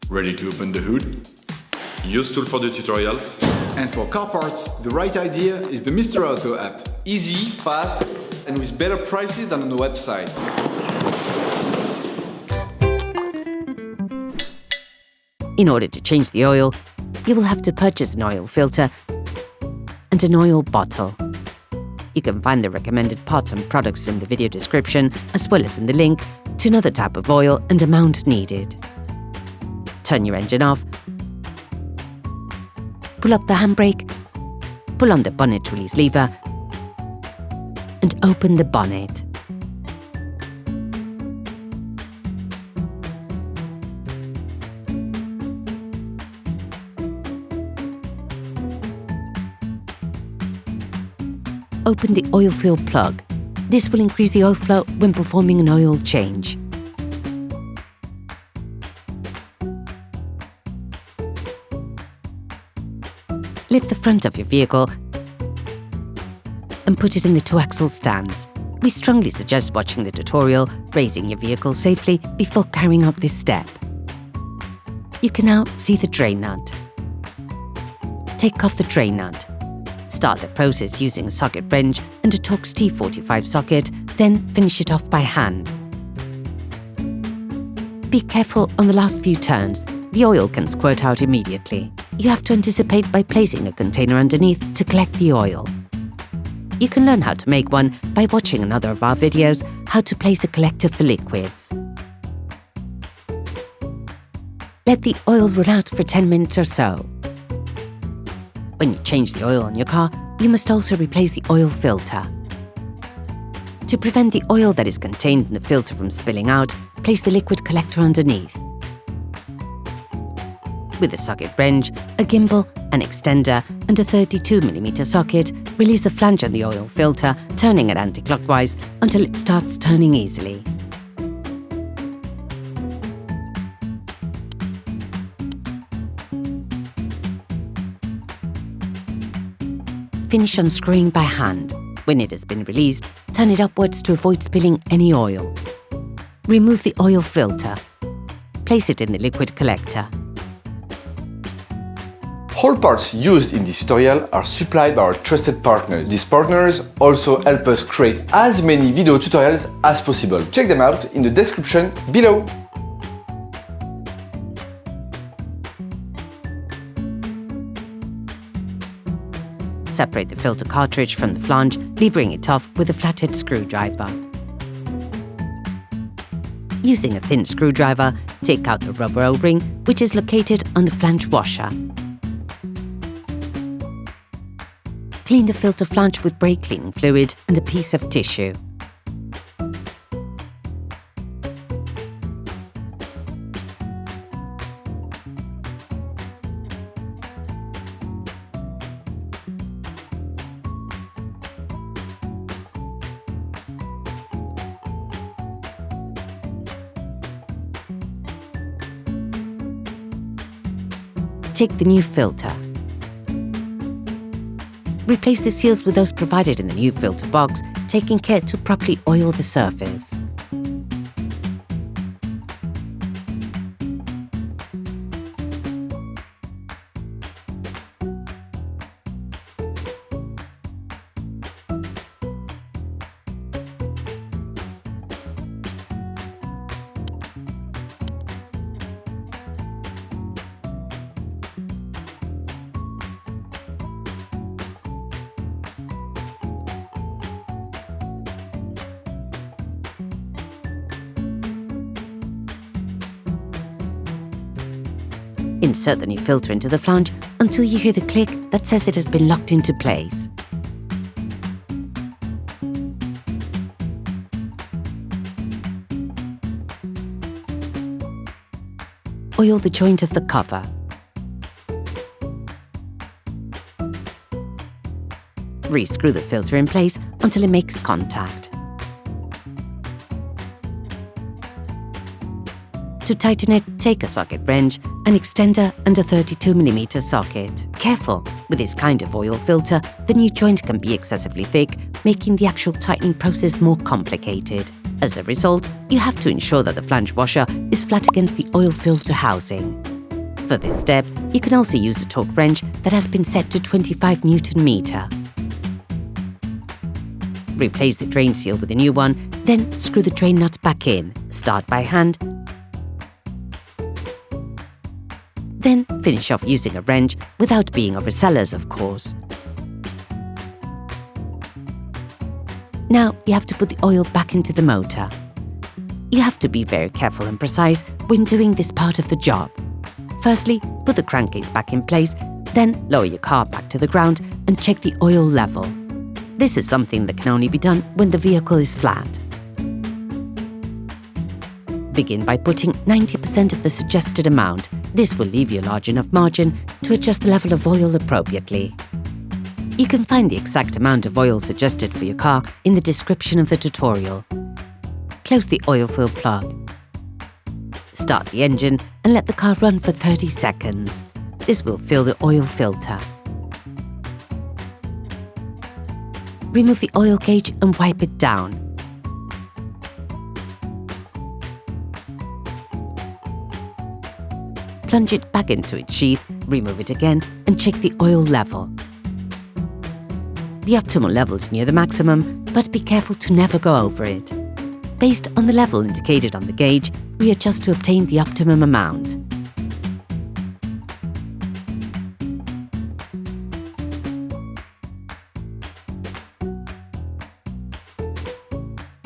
Ready to open the hood? UseTool for the tutorials. And for car parts, the right idea is the Mr. Auto app. Easy, fast, and with better prices than on the website. In order to change the oil, you will have to purchase an oil filter and an oil bottle. You can find the recommended parts and products in the video description, as well as in the link to know the type of oil and amount needed. Turn your engine off, pull up the handbrake, pull on the bonnet release lever, and open the bonnet. Open the oil fill plug. This will increase the oil flow when performing an oil change. Lift the front of your vehicle and put it in the two-axle stands. We strongly suggest watching the tutorial, raising your vehicle safely before carrying out this step. You can now see the drain nut. Take off the drain nut. Start the process using a socket wrench and a Torx T45 socket, then finish it off by hand. Be careful on the last few turns. The oil can squirt out immediately. You have to anticipate by placing a container underneath to collect the oil. You can learn how to make one by watching another of our videos, how to place a collector for liquids. Let the oil run out for 10 minutes or so. When you change the oil on your car, you must also replace the oil filter. To prevent the oil that is contained in the filter from spilling out, place the liquid collector underneath. With a socket wrench, a gimbal, an extender, and a 32mm socket, release the flange on the oil filter, turning it anti-clockwise until it starts turning easily. Finish unscrewing by hand. When it has been released, turn it upwards to avoid spilling any oil. Remove the oil filter. Place it in the liquid collector. All parts used in this tutorial are supplied by our trusted partners. These partners also help us create as many video tutorials as possible. Check them out in the description below. Separate the filter cartridge from the flange, levering it off with a flathead screwdriver. Using a thin screwdriver, take out the rubber O-ring, which is located on the flange washer. Clean the filter flange with brake cleaning fluid and a piece of tissue. Take the new filter. Replace the seals with those provided in the new filter box, taking care to properly oil the surface. Insert the new filter into the flange until you hear the click that says it has been locked into place. Oil the joint of the cover. Re-screw the filter in place until it makes contact. To tighten it, take a socket wrench, an extender and a 32mm socket. Careful! With this kind of oil filter, the new joint can be excessively thick, making the actual tightening process more complicated. As a result, you have to ensure that the flange washer is flat against the oil filter housing. For this step, you can also use a torque wrench that has been set to 25 Nm. Replace the drain seal with a new one, then screw the drain nut back in. Start by hand, then finish off using a wrench without being overzealous, of course. Now you have to put the oil back into the motor. You have to be very careful and precise when doing this part of the job. Firstly, put the crankcase back in place, then lower your car back to the ground and check the oil level. This is something that can only be done when the vehicle is flat. Begin by putting 90% of the suggested amount. This will leave you a large enough margin to adjust the level of oil appropriately. You can find the exact amount of oil suggested for your car in the description of the tutorial. Close the oil fill plug. Start the engine and let the car run for 30 seconds. This will fill the oil filter. Remove the oil gauge and wipe it down. Plunge it back into its sheath, remove it again and check the oil level. The optimal level is near the maximum, but be careful to never go over it. Based on the level indicated on the gauge, readjust to obtain the optimum amount.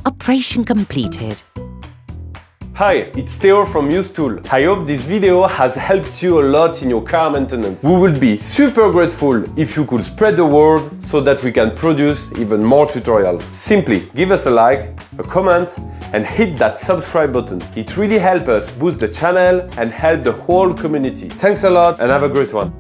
Operation completed. Hi, it's Theo from UseTool. I hope this video has helped you a lot in your car maintenance. We would be super grateful if you could spread the word so that we can produce even more tutorials. Simply give us a like, a comment, and hit that subscribe button. It really helps us boost the channel and help the whole community. Thanks a lot and have a great one.